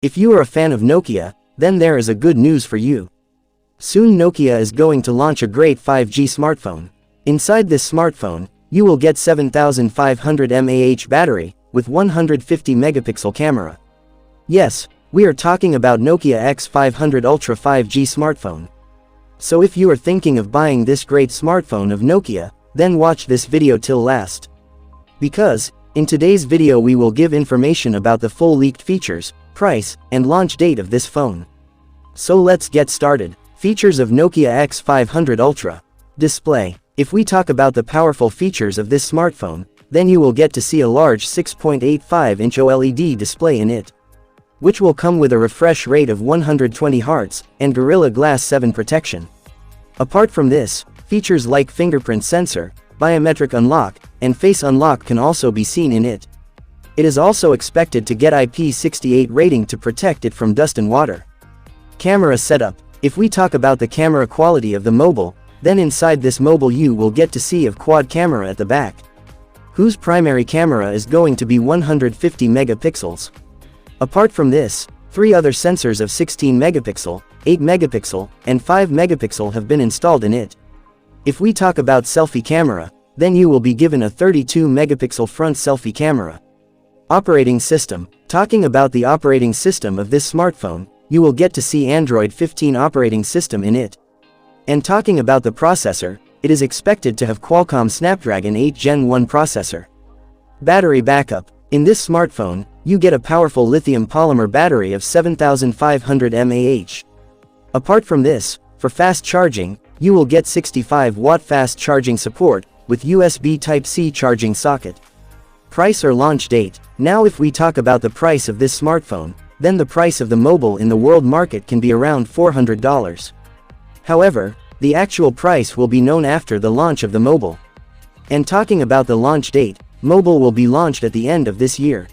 If you are a fan of Nokia, then there is a good news for you. Soon Nokia is going to launch a great 5G smartphone. Inside this smartphone, you will get 7500 mAh battery, with 150 megapixel camera. Yes, we are talking about Nokia X500 Ultra 5G smartphone. So if you are thinking of buying this great smartphone of Nokia, then watch this video till last. Because, in today's video we will give information about the full leaked features, price, and launch date of this phone. So let's get started. Features of Nokia X500 Ultra. Display. If we talk about the powerful features of this smartphone, then you will get to see a large 6.85-inch OLED display in it, which will come with a refresh rate of 120 Hz, and Gorilla Glass 7 protection. Apart from this, features like fingerprint sensor, biometric unlock, and face unlock can also be seen in it. It is also expected to get IP68 rating to protect it from dust and water. Camera setup. If we talk about the camera quality of the mobile, then inside this mobile you will get to see a quad camera at the back, whose primary camera is going to be 150 megapixels. Apart from this, 3 other sensors of 16 megapixel, 8 megapixel, and 5 megapixel have been installed in it. If we talk about selfie camera, then you will be given a 32 megapixel front selfie camera. Operating system. Talking about the operating system of this smartphone, you will get to see Android 15 operating system in it. And talking about the processor, it is expected to have Qualcomm Snapdragon 8 Gen 1 processor. Battery backup. In this smartphone, you get a powerful lithium polymer battery of 7500 mAh. Apart from this, for fast charging, you will get 65-watt fast charging support, with USB Type-C charging socket. Price or launch date. Now if we talk about the price of this smartphone, then the price of the mobile in the world market can be around $400. However, the actual price will be known after the launch of the mobile. And talking about the launch date, mobile will be launched at the end of this year.